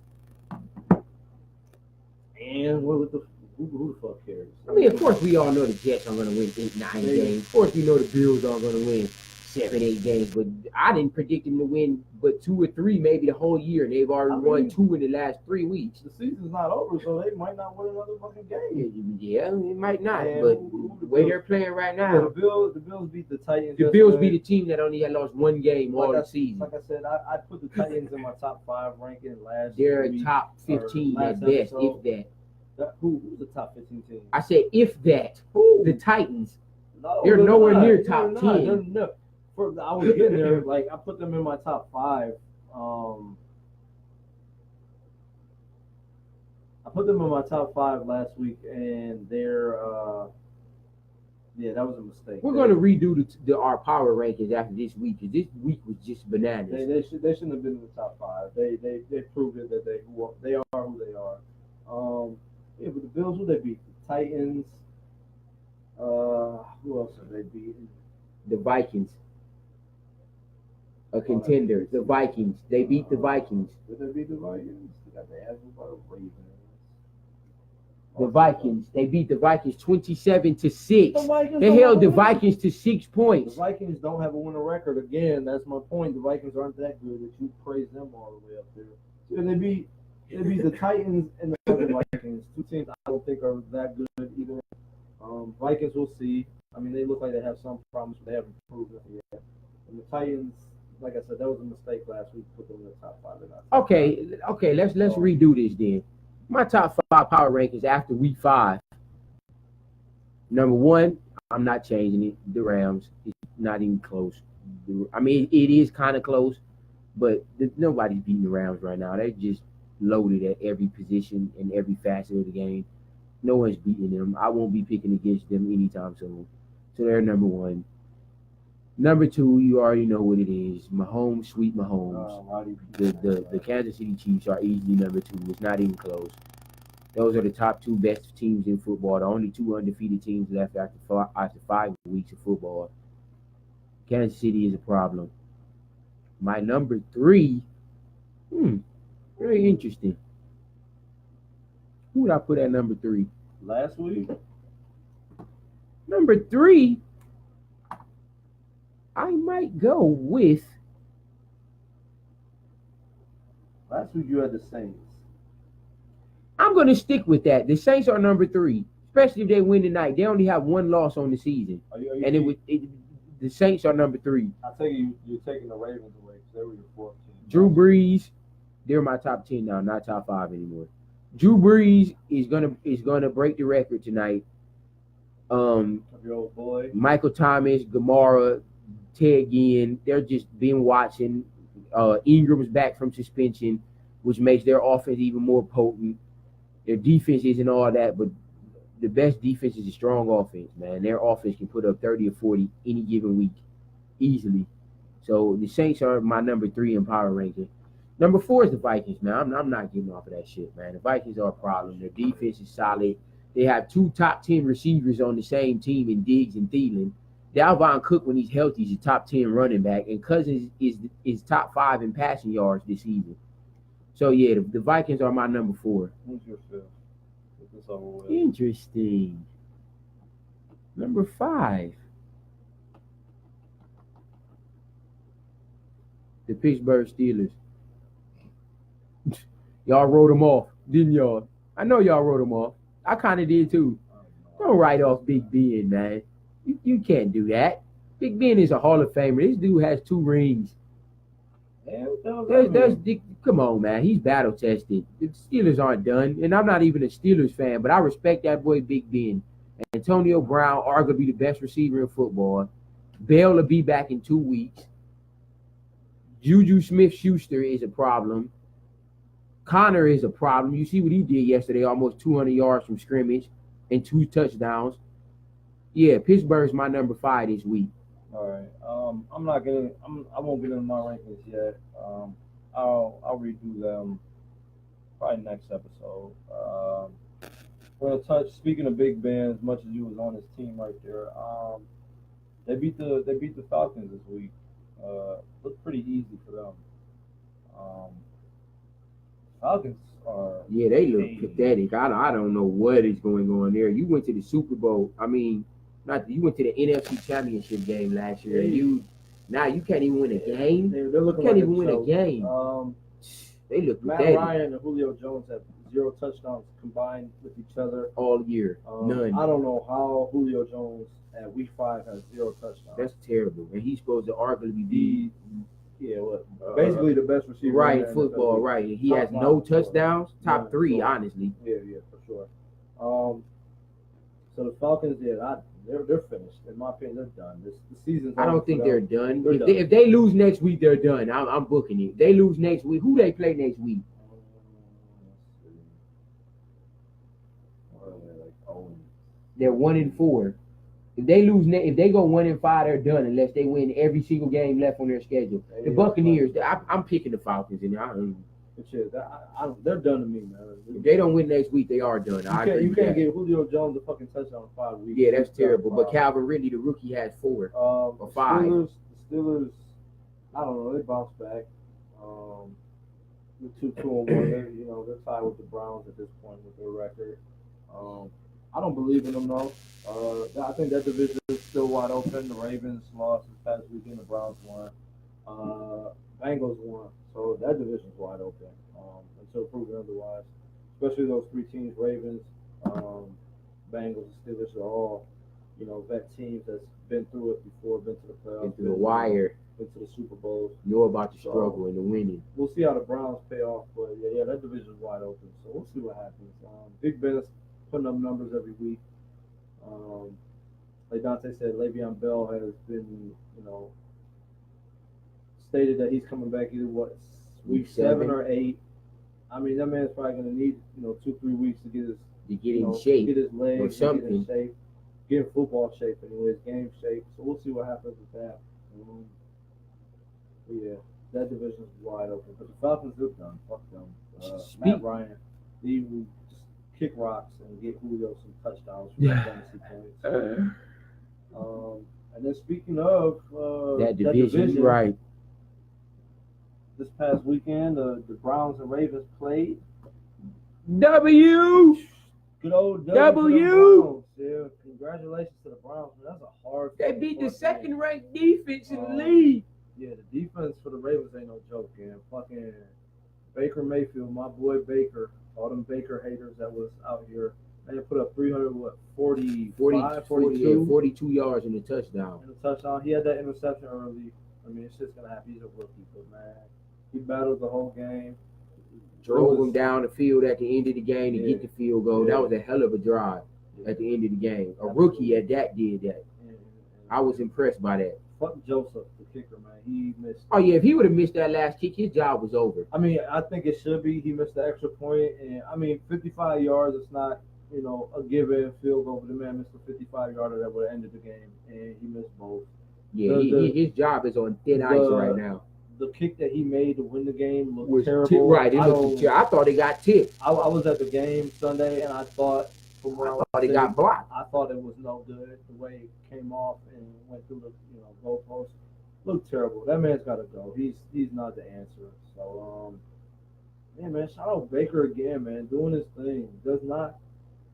And who the fuck cares? I mean, of course we all know the Jets are going to win 8-9 games. Of course we know the Bills are going to win 7-8 games. But I didn't predict them to win but 2 or 3 maybe the whole year. And they've already won 2 in the last 3 weeks. The season's not over, so they might not win another fucking game. Yeah, it might not. But the way they're playing right now. The Bills beat the Titans. The Bills beat a team that only had lost 1 game all the season. Like I said, I put the Titans in my top 5 ranking last They're top 15 at best, if that. Who's the top 15 team? I said if that. The Titans. No, they're nowhere near top 10. No. I was getting there. Like, I put them in my top 5. I put them in my top 5 last week, and they're yeah, that was a mistake. We're going to redo our power rankings after this week, because this week was just bananas. They shouldn't have been in the top 5. They proved it that they are who they are. Yeah, but the Bills, who they beat? The Titans. Who else have they beaten? The Vikings. A contender. The Vikings. They beat the Vikings. Did they beat the Vikings? They got the ass by the Ravens. The Vikings. They beat the Vikings 27-6. They held the Vikings to 6 points. The Vikings don't have a winning record. Again, that's my point. The Vikings aren't that good that you praise them all the way up there. Yeah, they beat the Titans and the Vikings. 2 teams I don't think are that good either. Vikings, we'll see. I mean, they look like they have some problems, but they haven't proved it yet. And the Titans, like I said, that was a mistake last week. Put them in the top 5. Okay. Let's redo this then. My top 5 power rankings after week 5. Number 1, I'm not changing it. The Rams. It's not even close. I mean, it is kind of close, but nobody's beating the Rams right now. They're just loaded at every position and every facet of the game. No one's beating them. I won't be picking against them anytime soon. So they're number one. Number two, you already know what it is. Mahomes, sweet Mahomes. The Kansas City Chiefs are easily number two. It's not even close. Those are the top two best teams in football. The only two undefeated teams left after 5 weeks of football. Kansas City is a problem. My number three, very interesting. Who would I put at number three? Last week? Number three, I might go with. Last week you had the Saints. I'm going to stick with that. The Saints are number three, especially if they win tonight. They only have one loss on the season. The Saints are number three. I tell you, you're taking the Ravens away because they were your fourth team. Drew Brees, they're my top 10 now, not top 5 anymore. Drew Brees is gonna break the record tonight. Of your old boy. Michael Thomas, Gamara, Ted Ginn, they're just been watching. Ingram's back from suspension, which makes their offense even more potent. Their defense isn't all that, but the best defense is a strong offense, man. Their offense can put up 30 or 40 any given week easily. So the Saints are my number 3 in power ranking. Number 4 is the Vikings, man. I'm not getting off of that shit, man. The Vikings are a problem. Their defense is solid. They have 2 top 10 receivers on the same team in Diggs and Thielen. Dalvin Cook, when he's healthy, is a top 10 running back, and Cousins is top 5 in passing yards this season. So yeah, the Vikings are my number 4. Who's your 5th? Interesting. Number 5. The Pittsburgh Steelers. Y'all wrote them off, didn't y'all? I know y'all wrote them off. I kind of did too. Don't write off Big Ben, man. You can't do that. Big Ben is a Hall of Famer. This dude has 2 rings. Come on, man. He's battle tested. The Steelers aren't done, and I'm not even a Steelers fan, but I respect that boy Big Ben. Antonio Brown, arguably the best receiver in football. Bell will be back in 2 weeks. Juju Smith-Schuster is a problem. Connor is a problem. You see what he did yesterday, almost 200 yards from scrimmage and 2 touchdowns. Yeah, Pittsburgh's my number 5 this week. All right. I won't get into my rankings yet. I'll redo them probably next episode. We're gonna touch. Speaking of Big Ben, as much as he was on his team right there, they beat the Falcons this week. Looked pretty easy for them. Falcons are. Yeah, they look pathetic. I don't know what is going on there. You went to the Super Bowl. I mean, you went to the NFC Championship game last year. And now you can't even win a game. They're looking you can't like even win a game. They look Matt pathetic. Ryan and Julio Jones have 0 touchdowns combined with each other all year. None. I don't know how Julio Jones at week 5 has 0 touchdowns. That's terrible. And he's supposed to arguably be basically the best receiver. Right, football, right. And he has no touchdowns. Top 3, honestly. Yeah, for sure. So the Falcons, they're finished. In my opinion, they're done. The season's I don't think they're done. If they lose next week, they're done. I'm booking it. If they lose next week, who they play next week? They're 1-4. If they lose, if they go 1-5, they're done unless they win every single game left on their schedule. The Buccaneers, I'm picking the Falcons, and they're done to me, man. If they don't win next week, they are done. You can't get Julio Jones a fucking touchdown in 5 weeks. Yeah, that's terrible. But Calvin Ridley, the rookie, has 4 or 5. The Steelers, I don't know. They bounced back. The 2-1. They're tied with the Browns at this point with their record. I don't believe in them though. I think that division is still wide open. The Ravens lost this past weekend. The Browns won. Bengals won. So that division's wide open until proven otherwise. Especially those 3 teams: Ravens, Bengals, and Steelers are all, vet teams that's been through it before, been to the playoffs, been through the wire, been to the Super Bowls. Know about the struggle and the winning. We'll see how the Browns pay off, but yeah, that division's wide open. So we'll see what happens. Big Ben's putting up numbers every week. Like Dante said, Le'Veon Bell has been, stated that he's coming back either week 7 or 8. I mean, that man's probably gonna need 2-3 weeks to get in shape, get his legs, or something, get in shape, get in football shape, anyways, game shape. So we'll see what happens with that. Yeah, that division's wide open. But the Falcons are done. Fuck them. Matt Ryan, he will just kick rocks and get Julio some touchdowns from fantasy points. And then speaking of that division, right? This past weekend, the Browns and Ravens played. W. Good old W. Yeah, congratulations to the Browns. Man, that's a hard. They beat the second-ranked defense in the league. Yeah, the defense for the Ravens ain't no joke, man. Fucking Baker Mayfield, my boy Baker, all them Baker haters that was out here. They put up 42 yards in the touchdown. He had that interception early. I mean, it's just gonna happen. He's a rookie, but man, he battled the whole game. Drove him down the field at the end of the game to get the field goal. That was a hell of a drive at the end of the game. A rookie at that did that. I was impressed by that. Fuck Joseph, the kicker, man. He missed. Oh yeah, if he would have missed that last kick, his job was over. I mean, I think it should be. He missed the extra point, and I mean, 55 yards. It's not, a given field goal. But the man missed a 55-yarder that would have ended the game, and he missed both. Yeah, his job is on thin ice right now. The kick that he made to win the game looked terrible. I thought it got tipped. I was at the game Sunday, and I thought it got blocked. I thought it was no good the way it came off and went through the goalpost. Looked terrible. That man's got to go. He's not the answer. So man, shout out Baker again, man, doing his thing. Does not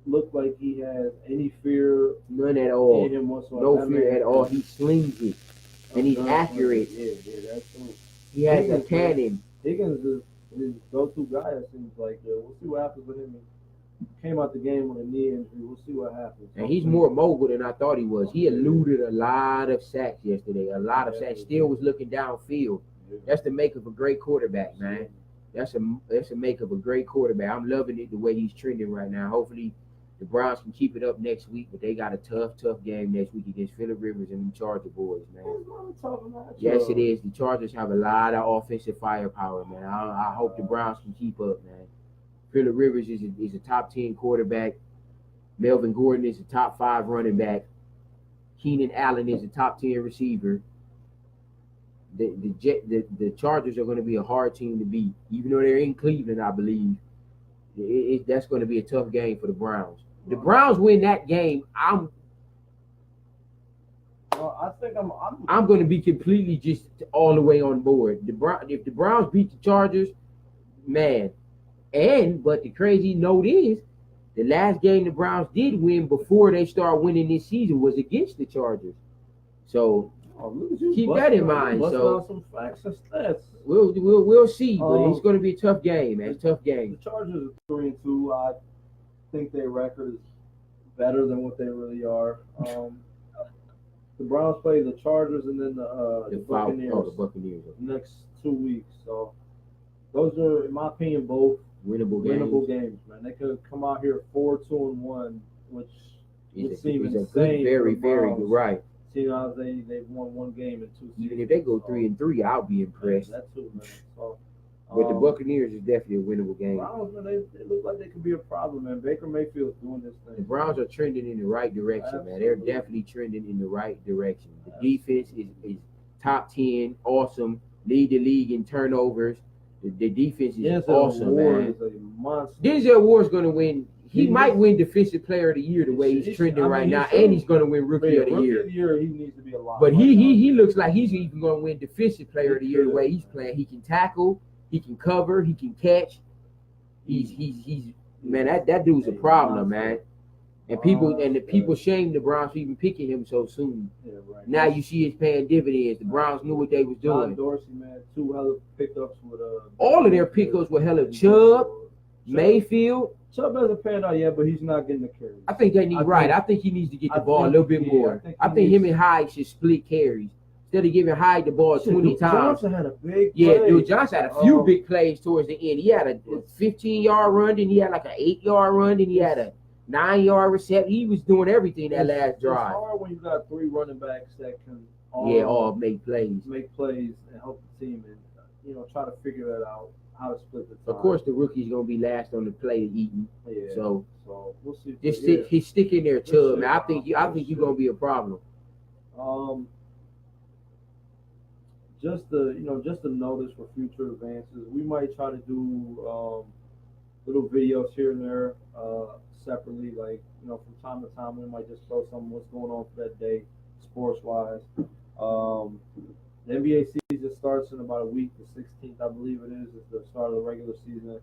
look like he has any fear, none at all. In him whatsoever. No fear at all. He slings it, and he's accurate. Yeah, that's true. He has a cannon. Higgins is his go-to guy. It seems like. We'll see what happens with him. He came out the game with a knee injury. We'll see what happens. And he's more mobile than I thought he was. He eluded a lot of sacks yesterday. A lot of sacks. Still was looking downfield. That's the make of a great quarterback, man. That's a make of a great quarterback. I'm loving it the way he's trending right now. Hopefully the Browns can keep it up next week, but they got a tough game next week against Phillip Rivers and the Charger boys, man. Yes, it is. The Chargers have a lot of offensive firepower, man. I hope the Browns can keep up, man. Phillip Rivers is a top 10 quarterback. Melvin Gordon is a top 5 running back. Keenan Allen is a top 10 receiver. The Chargers are going to be a hard team to beat, even though they're in Cleveland, I believe. That's going to be a tough game for the Browns. The Browns win that game, I'm going to be completely just all the way on board. If the Browns beat the Chargers, man. But the crazy note is, the last game the Browns did win before they start winning this season was against the Chargers. So keep that in mind. So some facts and stats. We'll see, but it's going to be a tough game, man. Tough game. The Chargers are 3-2. I think their record is better than what they really are. The Browns play the Chargers and then the Buccaneers. The Buccaneers next 2 weeks. So those are, in my opinion, both winnable games, man. They could come out here 4-2-1, which would seem insane. Very good, right? See how they've won one game in 2 seasons. Even if they go 3-3, I'll be impressed. That too, man. So, but the Buccaneers is definitely a winnable game. Browns, man, they look like they could be a problem, man. Baker Mayfield's doing this thing. The Browns are trending in the right direction, man. They're definitely trending in the right direction. The defense is top 10, awesome. Lead the league in turnovers. The defense is awesome, man. Is a monster. Denzel Ward's going to win. He might win Defensive Player of the Year the way he's trending right now, and he's going to win Rookie of the Year. Rookie of the Year, he needs to be a lot. But he looks like he's even going to win Defensive Player of the Year the way he's playing. He can tackle, he can cover, he can catch. He's man, that dude's a problem, man. And people shame the Browns for even picking him so soon. Yeah, right. Now you see it's paying dividends. The Browns knew what they was doing. John Dorsey, man, 2 hella pickups with all of their pickups were hella Chubb, Mayfield. Chubb hasn't panned out yet, but he's not getting the carries. I think they need I think he needs to get the ball a little bit more. I think him and Hyde should split carries. Instead of giving Hyde the ball 20 times. Johnson had a big play. Dude, Johnson had a few big plays towards the end. He had a 15-yard run, then he had like an 8-yard run, then he had a 9-yard reception. He was doing everything that last drive. It's hard when you got 3 running backs that can all make plays. make plays and help the team, and try to figure that out, how to split the time. Of course, the rookie's gonna be last on the plate eating. Yeah. So we'll see. just stick in there, Chubb. Man, I think you're gonna be a problem. Just to notice for future advances, we might try to do little videos here and there separately. Like from time to time, we might just throw some what's going on for that day, sports wise. The NBA season starts in about a week. The 16th, I believe it is the start of the regular season.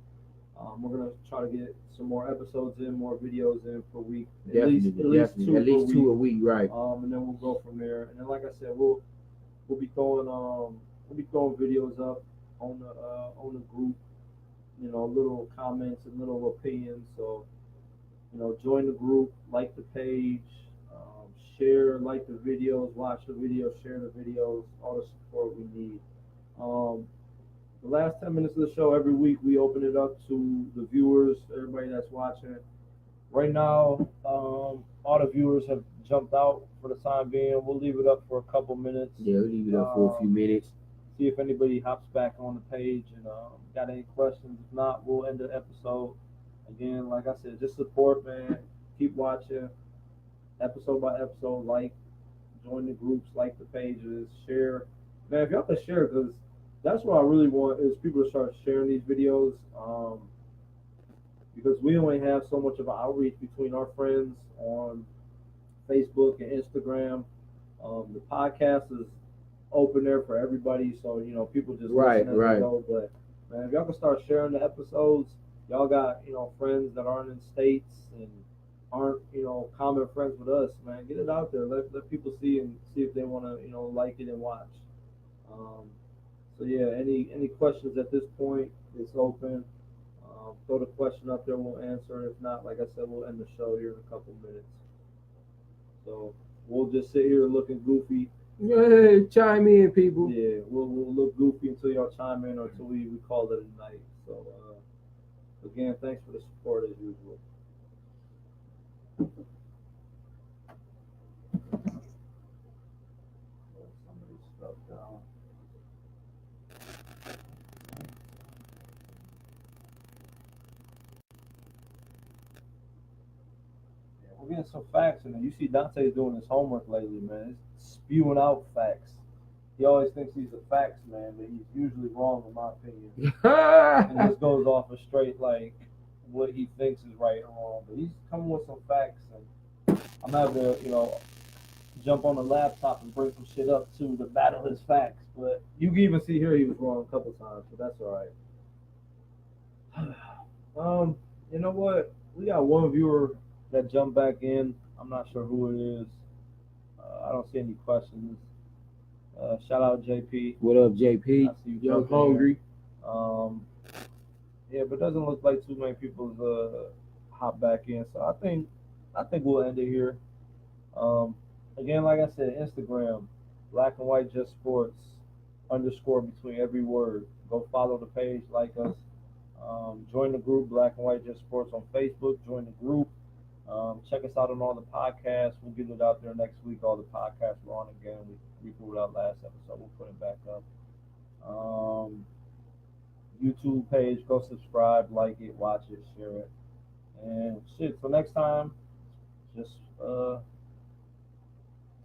We're gonna try to get some more episodes in, more videos in per week. At least two a week, right? And then we'll go from there. And then, like I said, we'll be throwing videos up on the group. Little comments and little opinions. So join the group, like the page, share, like the videos, watch the videos, share the videos, all the support we need. The last 10 minutes of the show, every week, we open it up to the viewers, everybody that's watching. Right now, all the viewers have jumped out for the time being. We'll leave it up for a couple minutes. Yeah, we'll leave it up for a few minutes. See if anybody hops back on the page and got any questions. If not, we'll end the episode. Again, like I said, just support, man. Keep watching. Episode by episode, join the groups, like the pages, share. Man, if y'all can share, because that's what I really want is people to start sharing these videos. Because we only have so much of an outreach between our friends on Facebook and Instagram. The podcast is open there for everybody, so people just listen as they go. But man, if y'all can start sharing the episodes, y'all got friends that aren't in states and aren't common friends with us, man. Get it out there. Let people see and see if they want to like it and watch. So yeah, any questions at this point? It's open. Throw the question up there, we'll answer it. If not, like I said, we'll end the show here in a couple minutes. So we'll just sit here looking goofy. Hey, chime in, people. Yeah, we'll look goofy until y'all chime in or until we call it a night. So again, thanks for the support as usual. Somebody's stuff down. We're getting some facts in there. You see Dante's doing his homework lately, man. He's spewing out facts. He always thinks he's a facts man, but he's usually wrong in my opinion. And just goes off a straight what he thinks is right or wrong. But he's coming with some facts, and I'm gonna have to, jump on the laptop and bring some shit up too to battle his facts. But you can even see here he was wrong a couple times, so that's all right. You know what? We got one viewer that jumped back in. I'm not sure who it is. I don't see any questions. Shout out JP. What up, JP? I see you Young hungry. Yeah, but it doesn't look like too many people hop back in. So I think we'll end it here. Again, like I said, Instagram, Black and White Just Sports _ between every word. Go follow the page, like us. Join the group, Black and White Just Sports on Facebook. Join the group. Check us out on all the podcasts. We'll get it out there next week. All the podcasts were on again. We recorded out last episode. We'll put it back up. YouTube page. Go subscribe, like it, watch it, share it. And shit, so next time, just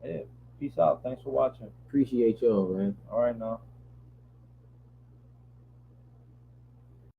yeah, peace out. Thanks for watching. Appreciate y'all, man. All right, now.